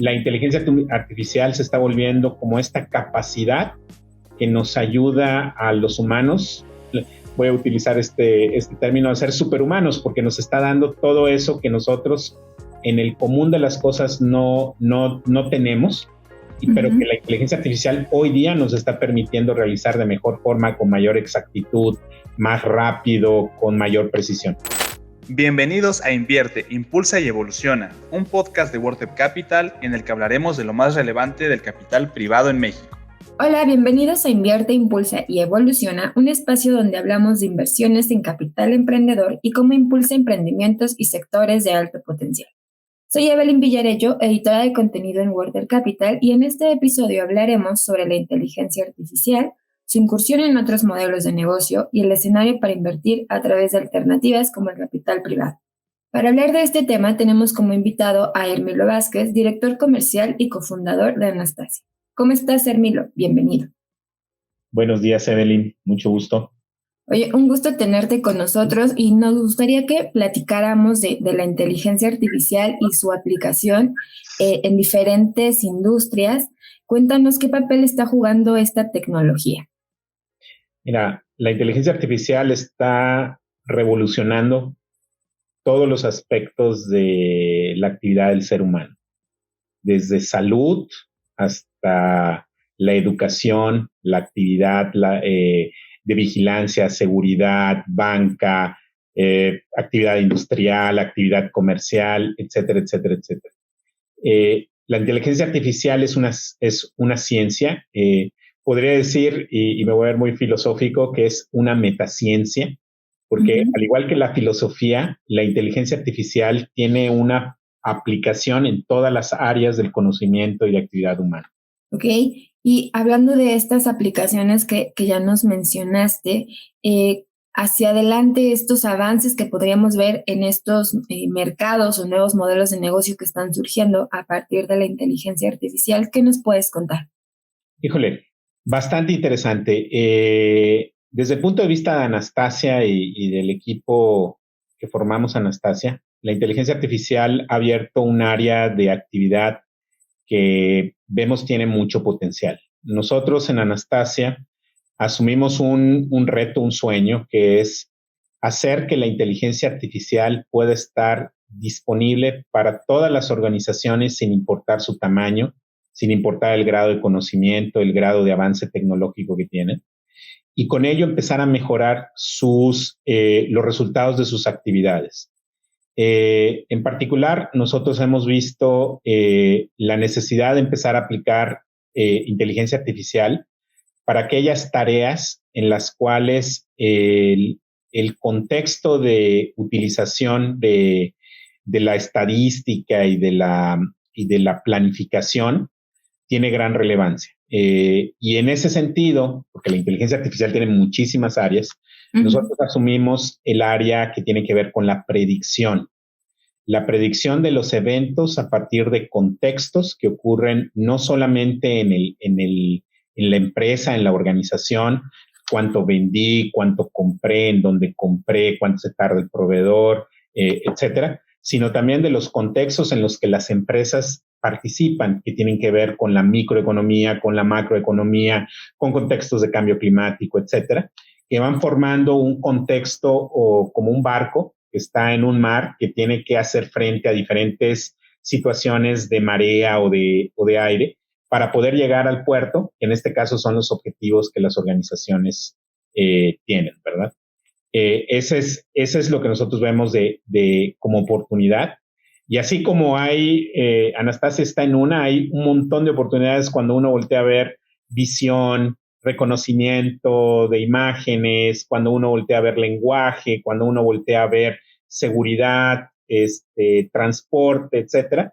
La inteligencia artificial se está volviendo como esta capacidad que nos ayuda a los humanos, voy a utilizar este término, a ser superhumanos, porque nos está dando todo eso que nosotros en el común de las cosas no tenemos, pero que la inteligencia artificial hoy día nos está permitiendo realizar de mejor forma, con mayor exactitud, más rápido, con mayor precisión. Bienvenidos a Invierte, Impulsa y Evoluciona, un podcast de WordTech Capital en el que hablaremos de lo más relevante del capital privado en México. Hola, bienvenidos a Invierte, Impulsa y Evoluciona, un espacio donde hablamos de inversiones en capital emprendedor y cómo impulsa emprendimientos y sectores de alto potencial. Soy Evelyn Villarello, editora de contenido en WordTech Capital, y en este episodio hablaremos sobre la inteligencia artificial, su incursión en otros modelos de negocio y el escenario para invertir a través de alternativas como el capital privado. Para hablar de este tema tenemos como invitado a Hermilo Vázquez, director comercial y cofundador de Anastasia. ¿Cómo estás, Hermilo? Bienvenido. Buenos días, Evelyn. Mucho gusto. Oye, un gusto tenerte con nosotros y nos gustaría que platicáramos de la inteligencia artificial y su aplicación en diferentes industrias. Cuéntanos qué papel está jugando esta tecnología. Mira, la inteligencia artificial está revolucionando todos los aspectos de la actividad del ser humano, desde salud hasta la educación, la actividad de vigilancia, seguridad, banca, actividad industrial, actividad comercial, etcétera, etcétera, etcétera. La inteligencia artificial es una ciencia, podría decir, y me voy a ver muy filosófico, que es una metaciencia, porque al igual que la filosofía, la inteligencia artificial tiene una aplicación en todas las áreas del conocimiento y de actividad humana. Ok, y hablando de estas aplicaciones que ya nos mencionaste, hacia adelante estos avances que podríamos ver en estos mercados o nuevos modelos de negocio que están surgiendo a partir de la inteligencia artificial, ¿qué nos puedes contar? Híjole, bastante interesante. Desde el punto de vista de Anastasia y del equipo que formamos Anastasia, la inteligencia artificial ha abierto un área de actividad que vemos tiene mucho potencial. Nosotros en Anastasia asumimos un reto, un sueño, que es hacer que la inteligencia artificial pueda estar disponible para todas las organizaciones sin importar su tamaño, sin importar el grado de conocimiento, el grado de avance tecnológico que tienen, y con ello empezar a mejorar los resultados de sus actividades. En particular, nosotros hemos visto la necesidad de empezar a aplicar inteligencia artificial para aquellas tareas en las cuales el contexto de utilización de la estadística y de la planificación tiene gran relevancia. Y en ese sentido, porque la inteligencia artificial tiene muchísimas áreas, nosotros asumimos el área que tiene que ver con la predicción de los eventos a partir de contextos que ocurren no solamente en la empresa, en la organización, cuánto vendí, cuánto compré, en dónde compré, cuánto se tarda el proveedor, etcétera, sino también de los contextos en los que las empresas participan, que tienen que ver con la microeconomía, con la macroeconomía, con contextos de cambio climático, etcétera, que van formando un contexto o como un barco que está en un mar que tiene que hacer frente a diferentes situaciones de marea o de aire para poder llegar al puerto, que en este caso son los objetivos que las organizaciones tienen, ¿verdad? Ese es lo que nosotros vemos como oportunidad. Y así como Anastasia está hay un montón de oportunidades cuando uno voltea a ver visión, reconocimiento de imágenes, cuando uno voltea a ver lenguaje, cuando uno voltea a ver seguridad, transporte, etcétera.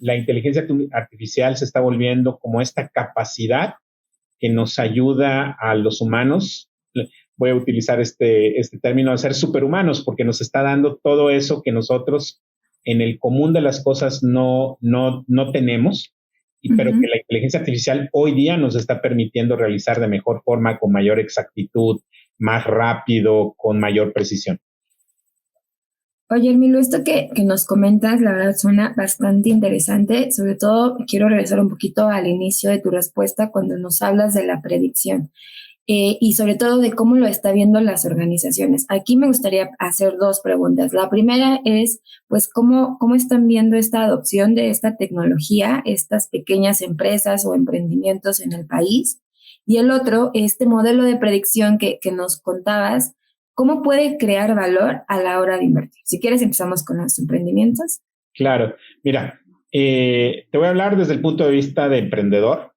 La inteligencia artificial se está volviendo como esta capacidad que nos ayuda a los humanos, voy a utilizar este término, a ser superhumanos, porque nos está dando todo eso que nosotros en el común de las cosas no tenemos, pero que la inteligencia artificial hoy día nos está permitiendo realizar de mejor forma, con mayor exactitud, más rápido, con mayor precisión. Oye, Hermilo, esto que nos comentas, la verdad suena bastante interesante. Sobre todo, quiero regresar un poquito al inicio de tu respuesta cuando nos hablas de la predicción y sobre todo de cómo lo está viendo las organizaciones. Aquí me gustaría hacer dos preguntas. La primera es, pues, ¿cómo están viendo esta adopción de esta tecnología, estas pequeñas empresas o emprendimientos en el país? Y el otro, este modelo de predicción que nos contabas, ¿cómo puede crear valor a la hora de invertir? Si quieres, empezamos con los emprendimientos. Claro, mira, te voy a hablar desde el punto de vista de emprendedor.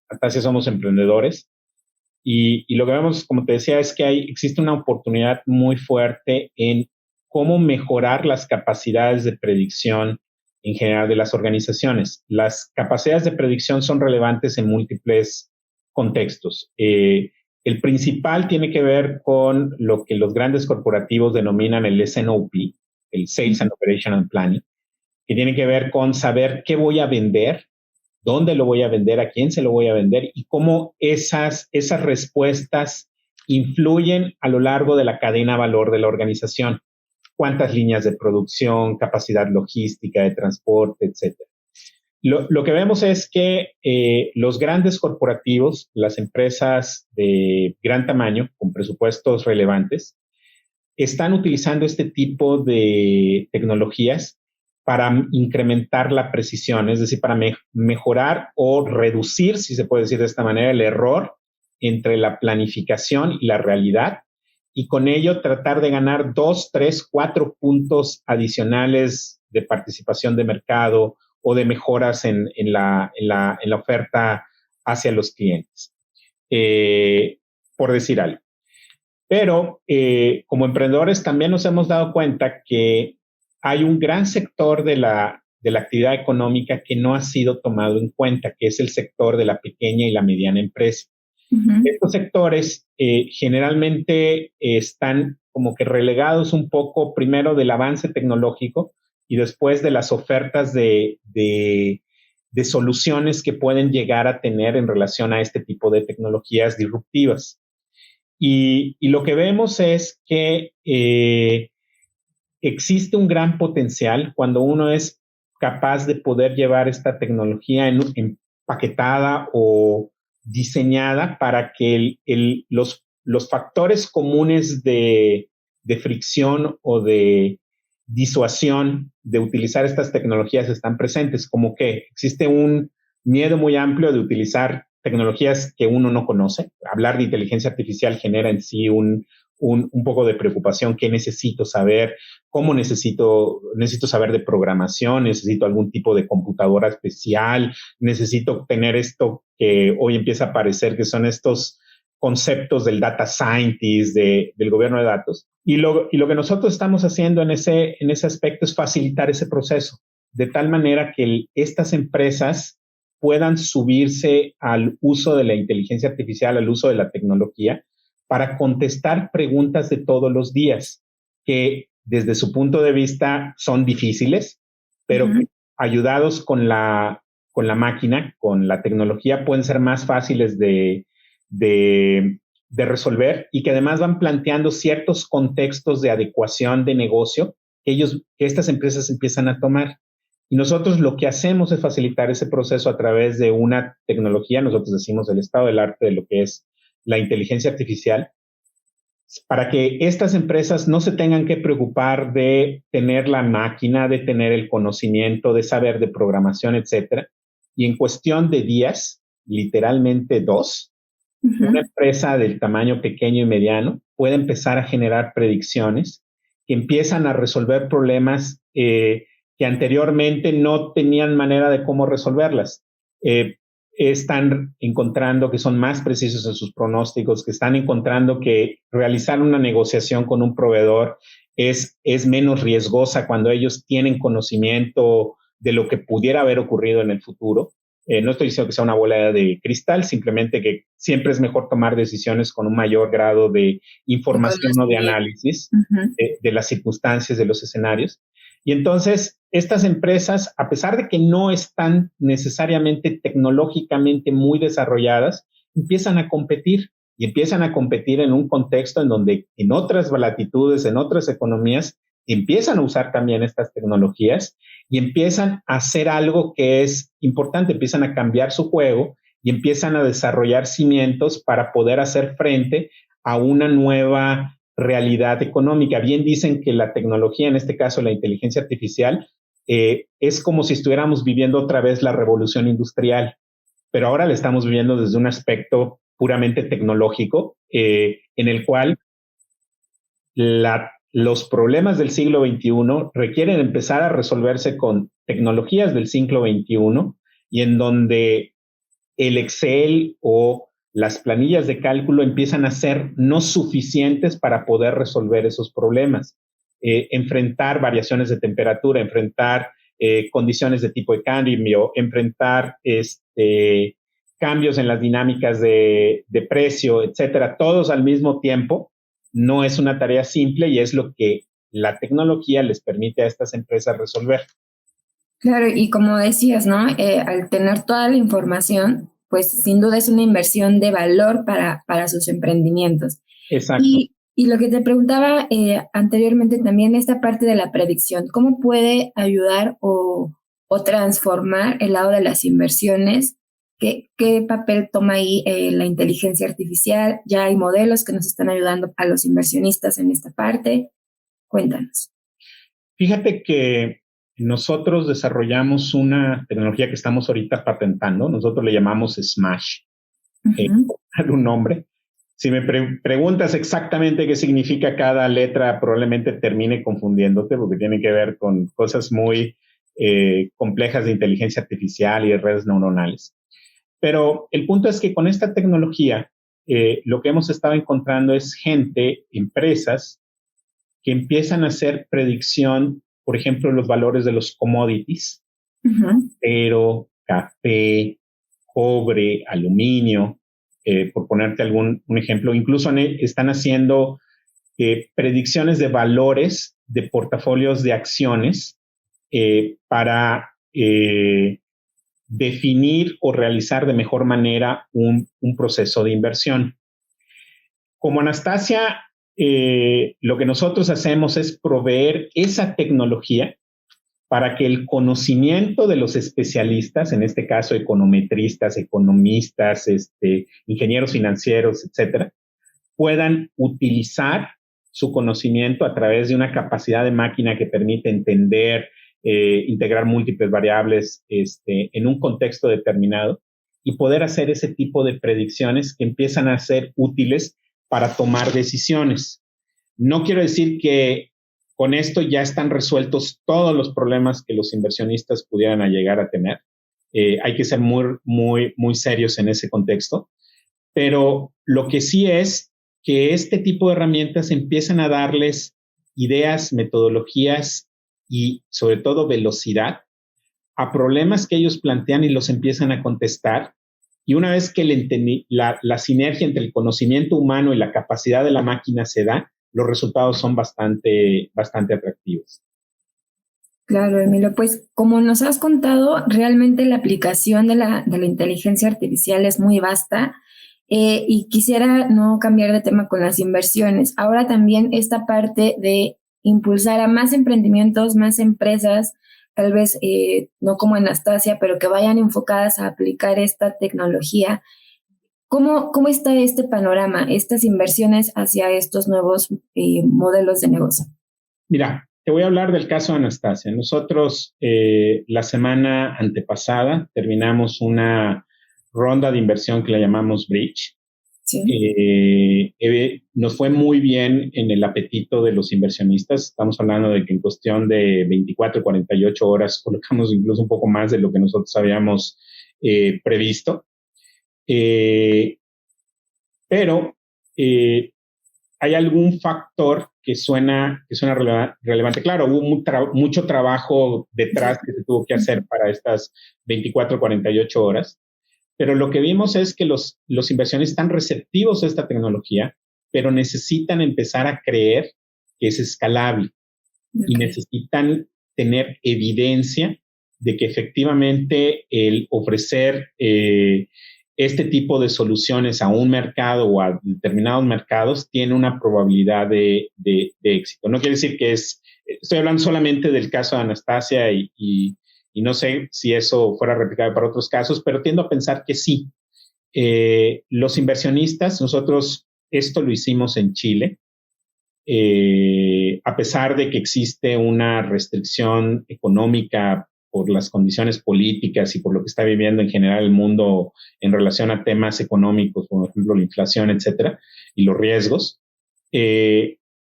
Anastasia, somos emprendedores y lo que vemos, como te decía, es que existe una oportunidad muy fuerte en cómo mejorar las capacidades de predicción en general de las organizaciones. Las capacidades de predicción son relevantes en múltiples contextos. El principal tiene que ver con lo que los grandes corporativos denominan el SNOP, el Sales and Operational Planning, que tiene que ver con saber qué voy a vender, dónde lo voy a vender, a quién se lo voy a vender y cómo esas respuestas influyen a lo largo de la cadena de valor de la organización. Cuántas líneas de producción, capacidad logística, de transporte, etcétera. Lo que vemos es que los grandes corporativos, las empresas de gran tamaño, con presupuestos relevantes, están utilizando este tipo de tecnologías para incrementar la precisión, es decir, para mejorar o reducir, si se puede decir de esta manera, el error entre la planificación y la realidad, y con ello tratar de ganar 2, 3, 4 puntos adicionales de participación de mercado o de mejoras en la oferta hacia los clientes, por decir algo. Pero como emprendedores también nos hemos dado cuenta que hay un gran sector de la actividad económica que no ha sido tomado en cuenta, que es el sector de la pequeña y la mediana empresa. Estos sectores generalmente están como que relegados un poco primero del avance tecnológico y después de las ofertas de soluciones que pueden llegar a tener en relación a este tipo de tecnologías disruptivas. Y lo que vemos es que existe un gran potencial cuando uno es capaz de poder llevar esta tecnología empaquetada o diseñada para que los factores comunes de fricción o de disuasión de utilizar estas tecnologías están presentes, como que existe un miedo muy amplio de utilizar tecnologías que uno no conoce. Hablar de inteligencia artificial genera en sí un poco de preocupación. ¿Qué necesito saber? ¿Cómo necesito saber de programación? ¿Necesito algún tipo de computadora especial? ¿Necesito tener esto que hoy empieza a aparecer, que son estos conceptos del data scientist, del gobierno de datos? Y lo que nosotros estamos haciendo en ese aspecto es facilitar ese proceso, de tal manera que estas empresas puedan subirse al uso de la inteligencia artificial, al uso de la tecnología, para contestar preguntas de todos los días, que desde su punto de vista son difíciles, pero que ayudados con la máquina, con la tecnología, pueden ser más fáciles de resolver y que además van planteando ciertos contextos de adecuación de negocio que estas empresas empiezan a tomar. Y nosotros lo que hacemos es facilitar ese proceso a través de una tecnología, nosotros decimos el estado del arte de lo que es la inteligencia artificial, para que estas empresas no se tengan que preocupar de tener la máquina, de tener el conocimiento, de saber de programación, etcétera. Y en cuestión de días, literalmente 2, una empresa del tamaño pequeño y mediano puede empezar a generar predicciones que empiezan a resolver problemas que anteriormente no tenían manera de cómo resolverlas. Están encontrando que son más precisos en sus pronósticos, que están encontrando que realizar una negociación con un proveedor es menos riesgosa cuando ellos tienen conocimiento de lo que pudiera haber ocurrido en el futuro. No estoy diciendo que sea una bola de cristal, simplemente que siempre es mejor tomar decisiones con un mayor grado de información o de análisis de las circunstancias, de los escenarios. Y entonces, estas empresas, a pesar de que no están necesariamente tecnológicamente muy desarrolladas, empiezan a competir y empiezan a competir en un contexto en donde en otras latitudes, en otras economías, empiezan a usar también estas tecnologías y empiezan a hacer algo que es importante, empiezan a cambiar su juego y empiezan a desarrollar cimientos para poder hacer frente a una nueva realidad económica. Bien dicen que la tecnología, en este caso la inteligencia artificial, es como si estuviéramos viviendo otra vez la revolución industrial, pero ahora la estamos viviendo desde un aspecto puramente tecnológico, en el cual los problemas del siglo XXI requieren empezar a resolverse con tecnologías del siglo XXI y en donde el Excel o las planillas de cálculo empiezan a ser no suficientes para poder resolver esos problemas. Enfrentar variaciones de temperatura, enfrentar condiciones de tipo de cambio, enfrentar cambios en las dinámicas de precio, etcétera, todos al mismo tiempo, no es una tarea simple y es lo que la tecnología les permite a estas empresas resolver. Claro, y como decías, ¿no? Al tener toda la información, pues sin duda es una inversión de valor para sus emprendimientos. Exacto. Y lo que te preguntaba anteriormente también, esta parte de la predicción, ¿cómo puede ayudar o transformar el lado de las inversiones? ¿Qué papel toma ahí la inteligencia artificial? Ya hay modelos que nos están ayudando a los inversionistas en esta parte. Cuéntanos. Fíjate que nosotros desarrollamos una tecnología que estamos ahorita patentando. Nosotros le llamamos Smash. Un nombre. Si me preguntas exactamente qué significa cada letra, probablemente termine confundiéndote porque tiene que ver con cosas muy complejas de inteligencia artificial y de redes neuronales. Pero el punto es que con esta tecnología, lo que hemos estado encontrando es gente, empresas, que empiezan a hacer predicción, por ejemplo, los valores de los commodities, acero, café, cobre, aluminio, por ponerte un ejemplo. Incluso están haciendo predicciones de valores de portafolios de acciones para definir o realizar de mejor manera un proceso de inversión. Como Anastasia, lo que nosotros hacemos es proveer esa tecnología para que el conocimiento de los especialistas, en este caso econometristas, economistas, ingenieros financieros, etcétera, puedan utilizar su conocimiento a través de una capacidad de máquina que permite entender, integrar múltiples variables en un contexto determinado y poder hacer ese tipo de predicciones que empiezan a ser útiles para tomar decisiones. No quiero decir que con esto ya están resueltos todos los problemas que los inversionistas pudieran llegar a tener. Hay que ser muy, muy, muy serios en ese contexto. Pero lo que sí es que este tipo de herramientas empiezan a darles ideas, metodologías y sobre todo velocidad a problemas que ellos plantean y los empiezan a contestar. Y una vez que la sinergia entre el conocimiento humano y la capacidad de la máquina se da, los resultados son bastante atractivos. Claro, Emilio, pues como nos has contado, realmente la aplicación de la inteligencia artificial es muy vasta y quisiera no cambiar de tema con las inversiones. Ahora también esta parte de impulsar a más emprendimientos, más empresas, tal vez no como Anastasia, pero que vayan enfocadas a aplicar esta tecnología. ¿Cómo está este panorama, estas inversiones hacia estos nuevos modelos de negocio? Mira, te voy a hablar del caso de Anastasia. Nosotros la semana antepasada terminamos una ronda de inversión que la llamamos Bridge. Sí. Nos fue muy bien en el apetito de los inversionistas. Estamos hablando de que en cuestión de 24, 48 horas colocamos incluso un poco más de lo que nosotros habíamos previsto. Pero hay algún factor que suena relevante. Claro, hubo mucho trabajo detrás que se tuvo que hacer para estas 24, 48 horas. Pero lo que vimos es que los inversionistas están receptivos a esta tecnología, pero necesitan empezar a creer que es escalable. Y necesitan tener evidencia de que efectivamente el ofrecer este tipo de soluciones a un mercado o a determinados mercados tiene una probabilidad de éxito. No quiere decir que estoy hablando solamente del caso de Anastasia y no sé si eso fuera replicable para otros casos, pero tiendo a pensar que sí. Los inversionistas, nosotros esto lo hicimos en Chile, a pesar de que existe una restricción económica por las condiciones políticas y por lo que está viviendo en general el mundo en relación a temas económicos, por ejemplo, la inflación, etcétera, y los riesgos,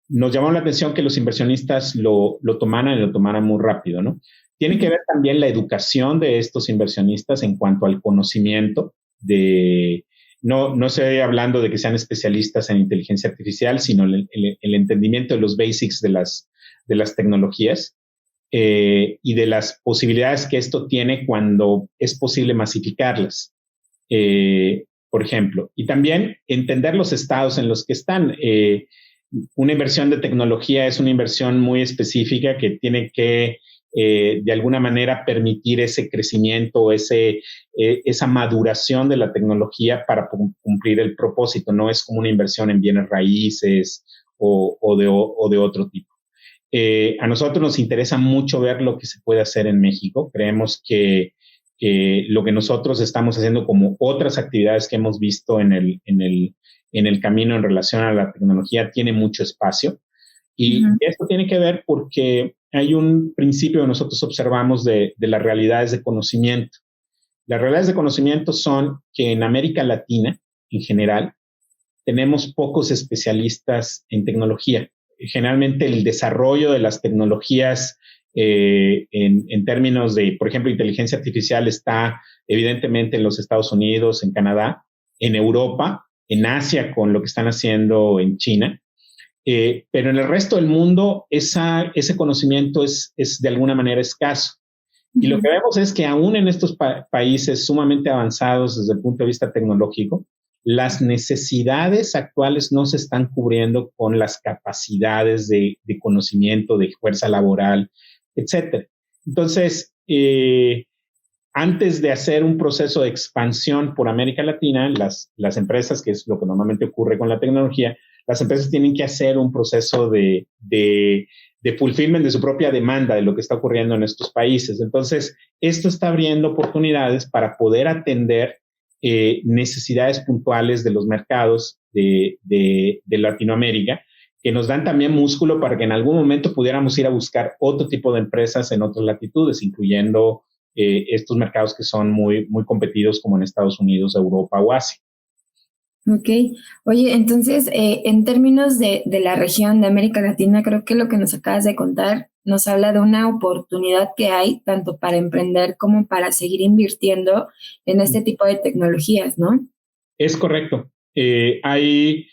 nos llamó la atención que los inversionistas lo tomaran y lo tomaran muy rápido, ¿no? Tiene que ver también la educación de estos inversionistas en cuanto al conocimiento de... No estoy hablando de que sean especialistas en inteligencia artificial, sino el entendimiento de los basics de las tecnologías y de las posibilidades que esto tiene cuando es posible masificarlas, por ejemplo. Y también entender los estados en los que están. Una inversión de tecnología es una inversión muy específica que tiene que de alguna manera permitir ese crecimiento, esa maduración de la tecnología para cumplir el propósito. No es como una inversión en bienes raíces o de otro tipo. A nosotros nos interesa mucho ver lo que se puede hacer en México. Creemos que lo que nosotros estamos haciendo, como otras actividades que hemos visto en el camino en relación a la tecnología, tiene mucho espacio. Y esto tiene que ver porque hay un principio que nosotros observamos de las realidades de conocimiento. Las realidades de conocimiento son que en América Latina, en general, tenemos pocos especialistas en tecnología. Generalmente el desarrollo de las tecnologías en términos de, por ejemplo, inteligencia artificial está evidentemente en los Estados Unidos, en Canadá, en Europa, en Asia con lo que están haciendo en China. Pero en el resto del mundo ese conocimiento es de alguna manera escaso. Y lo que vemos es que aún en estos países sumamente avanzados desde el punto de vista tecnológico, las necesidades actuales no se están cubriendo con las capacidades de conocimiento, de fuerza laboral, etcétera. Entonces, antes de hacer un proceso de expansión por América Latina, las empresas, que es lo que normalmente ocurre con la tecnología, las empresas tienen que hacer un proceso de fulfillment de su propia demanda de lo que está ocurriendo en estos países. Entonces, esto está abriendo oportunidades para poder atender necesidades puntuales de los mercados de Latinoamérica, que nos dan también músculo para que en algún momento pudiéramos ir a buscar otro tipo de empresas en otras latitudes, incluyendo estos mercados que son muy, muy competidos como en Estados Unidos, Europa o Asia. Ok. Oye, entonces, en términos de la región de América Latina, creo que lo que nos acabas de contar nos habla de una oportunidad que hay tanto para emprender como para seguir invirtiendo en este tipo de tecnologías, ¿no? Es correcto. Hay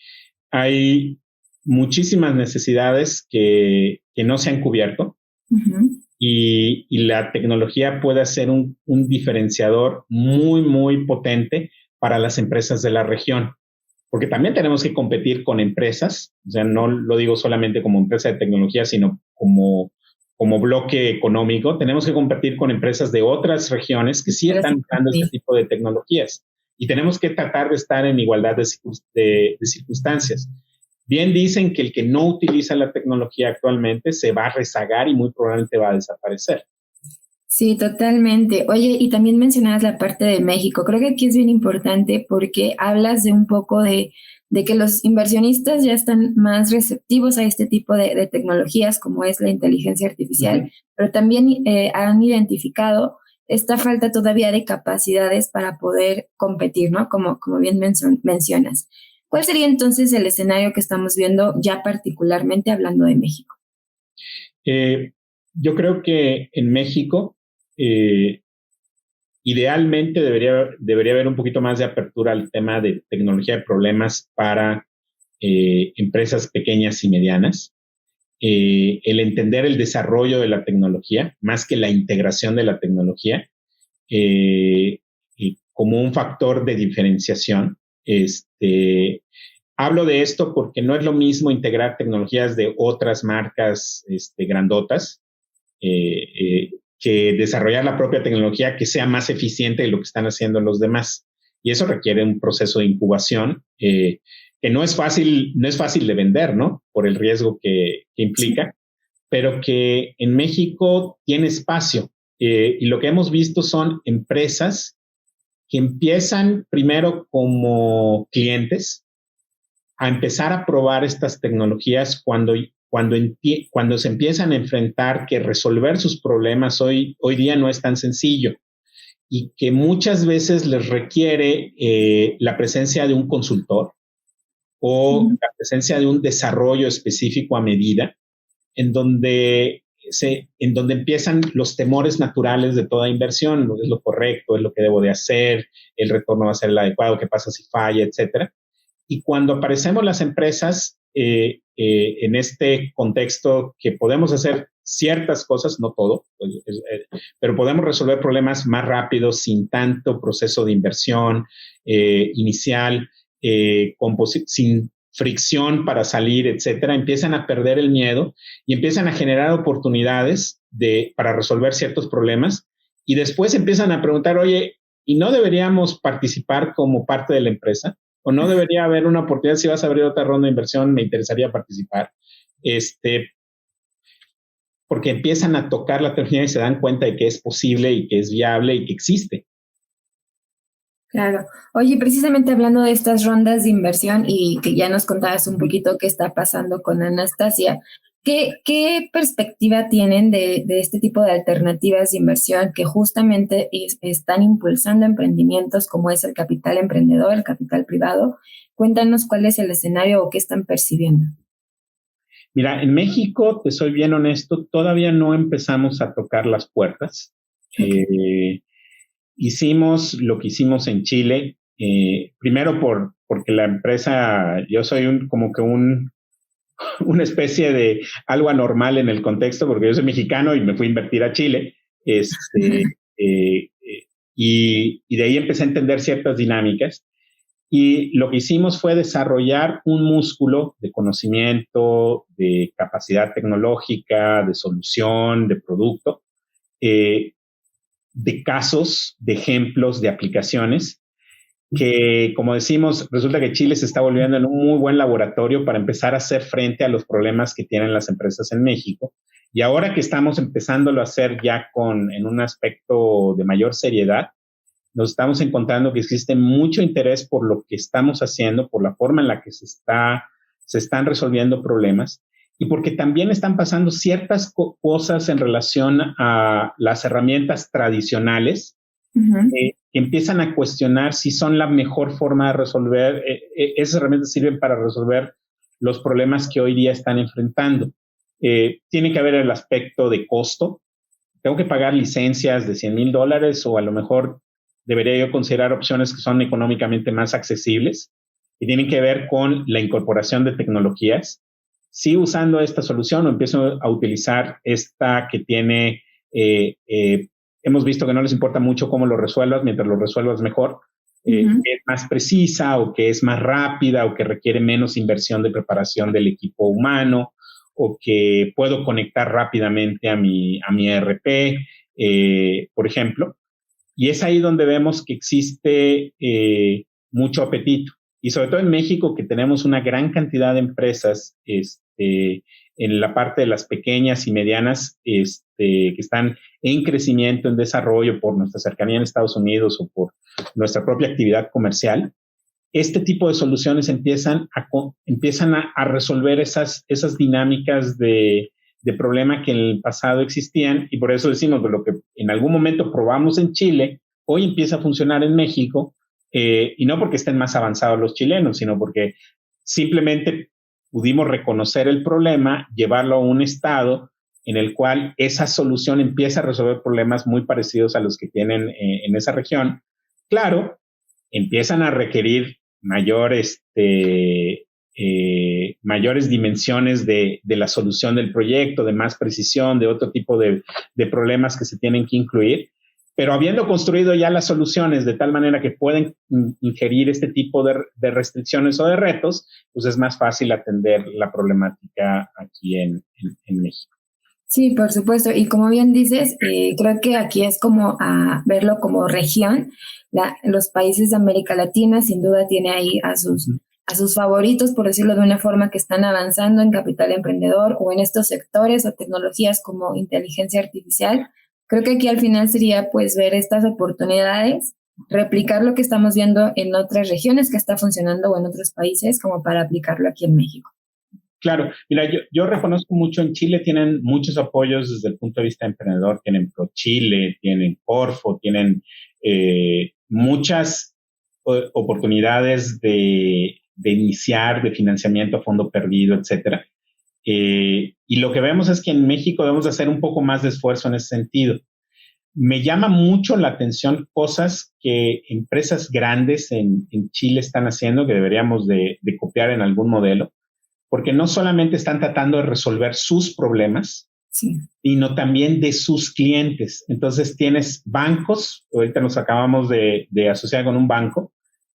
muchísimas necesidades que no se han cubierto. Uh-huh. Y la tecnología puede ser un diferenciador muy, muy potente para las empresas de la región. Porque también tenemos que competir con empresas, o sea, no lo digo solamente como empresa de tecnología, sino como bloque económico. Tenemos que competir con empresas de otras regiones que sí están usando este tipo de tecnologías. Y tenemos que tratar de estar en igualdad de circunstancias. Bien dicen que el que no utiliza la tecnología actualmente se va a rezagar y muy probablemente va a desaparecer. Sí, totalmente. Oye, y también mencionabas la parte de México. Creo que aquí es bien importante porque hablas de un poco de que los inversionistas ya están más receptivos a este tipo de tecnologías como es la inteligencia artificial, uh-huh. Pero también han identificado esta falta todavía de capacidades para poder competir, ¿no? Como bien mencionas. ¿Cuál sería entonces el escenario que estamos viendo ya particularmente hablando de México? Yo creo que en México idealmente debería haber un poquito más de apertura al tema de tecnología de problemas para empresas pequeñas y medianas. El entender el desarrollo de la tecnología, más que la integración de la tecnología, como un factor de diferenciación. Hablo de esto porque no es lo mismo integrar tecnologías de otras marcas grandotas que desarrollar la propia tecnología que sea más eficiente de lo que están haciendo los demás. Y eso requiere un proceso de incubación que no es fácil de vender, ¿no? Por el riesgo que implica, pero que en México tiene espacio. Y lo que hemos visto son empresas que empiezan primero como clientes a empezar a probar estas tecnologías cuando se empiezan a enfrentar que resolver sus problemas hoy día no es tan sencillo y que muchas veces les requiere la presencia de un consultor o la presencia de un desarrollo específico a medida, en donde empiezan los temores naturales de toda inversión. Es lo correcto, es lo que debo de hacer, el retorno va a ser el adecuado, qué pasa si falla, etcétera. Y cuando aparecemos las empresas en este contexto que podemos hacer ciertas cosas, no todo, pero podemos resolver problemas más rápido, sin tanto proceso de inversión inicial, sin fricción para salir, etcétera, empiezan a perder el miedo y empiezan a generar oportunidades para resolver ciertos problemas y después empiezan a preguntar, oye, ¿y no deberíamos participar como parte de la empresa? ¿O no debería haber una oportunidad? Si vas a abrir otra ronda de inversión, me interesaría participar. Porque empiezan a tocar la tecnología y se dan cuenta de que es posible y que es viable y que existe. Claro. Oye, precisamente hablando de estas rondas de inversión y que ya nos contabas un poquito qué está pasando con Anastasia, ¿qué perspectiva tienen de este tipo de alternativas de inversión que justamente están impulsando emprendimientos como es el capital emprendedor, el capital privado? Cuéntanos cuál es el escenario o qué están percibiendo. Mira, en México, te soy bien honesto, todavía no empezamos a tocar las puertas. Okay. Hicimos lo que hicimos en Chile, primero porque la empresa, yo soy una especie de algo anormal en el contexto, porque yo soy mexicano y me fui a invertir a Chile, y de ahí empecé a entender ciertas dinámicas. Y lo que hicimos fue desarrollar un músculo de conocimiento, de capacidad tecnológica, de solución, de producto, de casos, de ejemplos, de aplicaciones, que, como decimos, resulta que Chile se está volviendo en un muy buen laboratorio para empezar a hacer frente a los problemas que tienen las empresas en México. Y ahora que estamos empezándolo a hacer ya en un aspecto de mayor seriedad, nos estamos encontrando que existe mucho interés por lo que estamos haciendo, por la forma en la que se están resolviendo problemas y porque también están pasando ciertas cosas en relación a las herramientas tradicionales que empiezan a cuestionar si son la mejor forma de resolver. Esas herramientas sirven para resolver los problemas que hoy día están enfrentando. Tiene que haber el aspecto de costo. Tengo que pagar licencias de $100,000 o a lo mejor debería yo considerar opciones que son económicamente más accesibles y tienen que ver con la incorporación de tecnologías. ¿Sigo usando esta solución o empiezo a utilizar esta que tiene, hemos visto que no les importa mucho cómo lo resuelvas, mientras lo resuelvas mejor, que es más precisa o que es más rápida o que requiere menos inversión de preparación del equipo humano o que puedo conectar rápidamente a mi ERP, por ejemplo? Y es ahí donde vemos que existe mucho apetito. Y sobre todo en México, que tenemos una gran cantidad de empresas en la parte de las pequeñas y medianas que están en crecimiento, en desarrollo por nuestra cercanía en Estados Unidos o por nuestra propia actividad comercial. Este tipo de soluciones empiezan a resolver esas dinámicas de problema que en el pasado existían, y por eso decimos que lo que en algún momento probamos en Chile, hoy empieza a funcionar en México, y no porque estén más avanzados los chilenos, sino porque simplemente pudimos reconocer el problema, llevarlo a un estado en el cual esa solución empieza a resolver problemas muy parecidos a los que tienen en esa región. Claro, empiezan a requerir mayores dimensiones de la solución del proyecto, de más precisión, de otro tipo de problemas que se tienen que incluir, pero habiendo construido ya las soluciones de tal manera que pueden ingerir este tipo de restricciones o de retos, pues es más fácil atender la problemática aquí en México. Sí, por supuesto. Y como bien dices, creo que aquí es como a verlo como región. Los países de América Latina sin duda tiene ahí a sus favoritos, por decirlo de una forma, que están avanzando en capital emprendedor o en estos sectores o tecnologías como inteligencia artificial. Creo que aquí al final sería pues ver estas oportunidades, replicar lo que estamos viendo en otras regiones que está funcionando o en otros países como para aplicarlo aquí en México. Claro, mira, yo reconozco mucho, en Chile tienen muchos apoyos desde el punto de vista emprendedor, tienen ProChile, tienen Corfo, tienen muchas oportunidades de iniciar, de financiamiento a fondo perdido, etcétera. Y lo que vemos es que en México debemos hacer un poco más de esfuerzo en ese sentido. Me llama mucho la atención cosas que empresas grandes en Chile están haciendo que deberíamos de copiar en algún modelo, porque no solamente están tratando de resolver sus problemas, sí, sino también de sus clientes. Entonces tienes bancos, ahorita nos acabamos de asociar con un banco,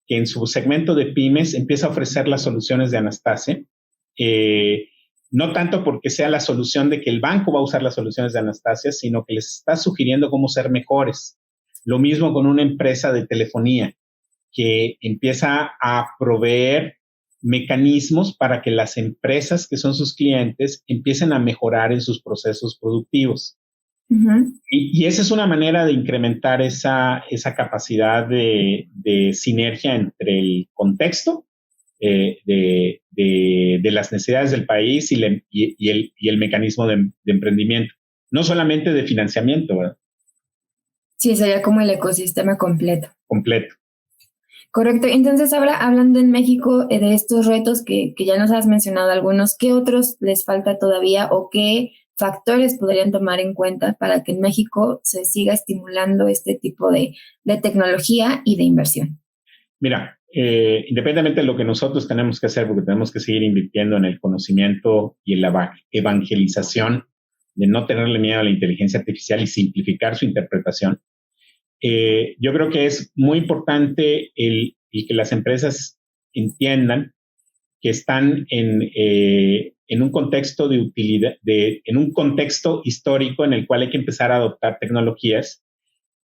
que en su segmento de pymes empieza a ofrecer las soluciones de Anastasia, no tanto porque sea la solución de que el banco va a usar las soluciones de Anastasia, sino que les está sugiriendo cómo ser mejores. Lo mismo con una empresa de telefonía, que empieza a proveer mecanismos para que las empresas que son sus clientes empiecen a mejorar en sus procesos productivos. Uh-huh. Y esa es una manera de incrementar esa capacidad de sinergia entre el contexto de las necesidades del país y el mecanismo de emprendimiento. No solamente de financiamiento, ¿verdad? Sí, sería como el ecosistema completo. Completo. Correcto. Entonces, ahora hablando en México de estos retos que ya nos has mencionado algunos, ¿qué otros les falta todavía o qué factores podrían tomar en cuenta para que en México se siga estimulando este tipo de tecnología y de inversión? Mira, independientemente de lo que nosotros tenemos que hacer, porque tenemos que seguir invirtiendo en el conocimiento y en la evangelización de no tenerle miedo a la inteligencia artificial y simplificar su interpretación. Yo creo que es muy importante el que las empresas entiendan que están en un contexto de utilidad, en un contexto histórico en el cual hay que empezar a adoptar tecnologías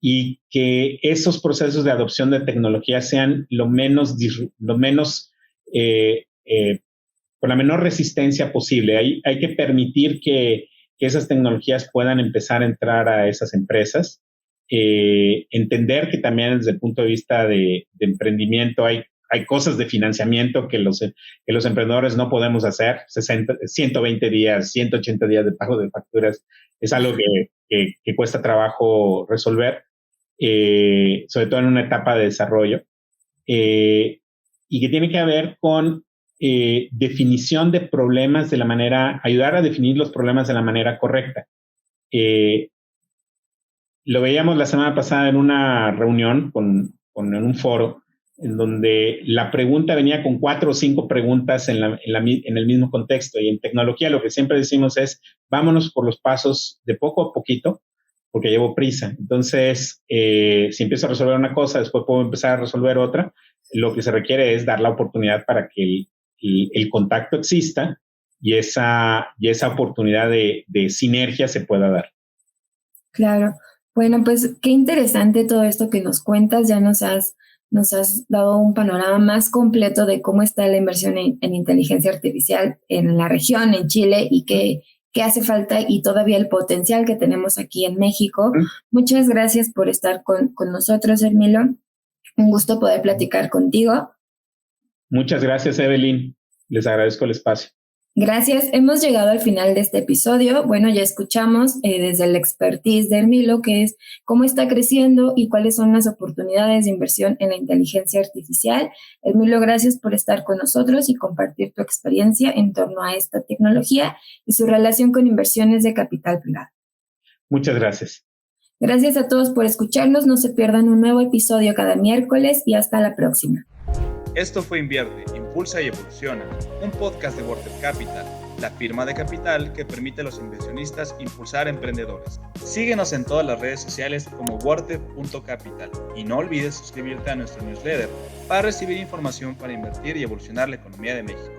y que esos procesos de adopción de tecnologías sean con la menor resistencia posible. Hay que permitir que esas tecnologías puedan empezar a entrar a esas empresas. Entender que también desde el punto de vista de emprendimiento hay cosas de financiamiento que los emprendedores no podemos hacer. 120 días, 180 días de pago de facturas es algo que cuesta trabajo resolver, sobre todo en una etapa de desarrollo, y que tiene que ver con definición de problemas ayudar a definir los problemas de la manera correcta. Lo veíamos la semana pasada en una reunión en un foro, en donde la pregunta venía con 4 o 5 preguntas en el mismo contexto. Y en tecnología lo que siempre decimos es, vámonos por los pasos de poco a poquito, porque llevo prisa. Entonces, si empiezo a resolver una cosa, después puedo empezar a resolver otra. Lo que se requiere es dar la oportunidad para que el contacto exista y esa oportunidad de sinergia se pueda dar. Claro. Bueno, pues qué interesante todo esto que nos cuentas. Ya nos has dado un panorama más completo de cómo está la inversión en inteligencia artificial en la región, en Chile, y qué hace falta y todavía el potencial que tenemos aquí en México. Muchas gracias por estar con nosotros, Hermilo. Un gusto poder platicar contigo. Muchas gracias, Evelyn. Les agradezco el espacio. Gracias. Hemos llegado al final de este episodio. Bueno, ya escuchamos desde el expertise de Hermilo, que es cómo está creciendo y cuáles son las oportunidades de inversión en la inteligencia artificial. Hermilo, gracias por estar con nosotros y compartir tu experiencia en torno a esta tecnología y su relación con inversiones de capital privado. Muchas gracias. Gracias a todos por escucharnos. No se pierdan un nuevo episodio cada miércoles y hasta la próxima. Esto fue Invierte, Impulsa y Evoluciona, un podcast de WordTep Capital, la firma de capital que permite a los inversionistas impulsar emprendedores. Síguenos en todas las redes sociales como wordtep.capital y no olvides suscribirte a nuestro newsletter para recibir información para invertir y evolucionar la economía de México.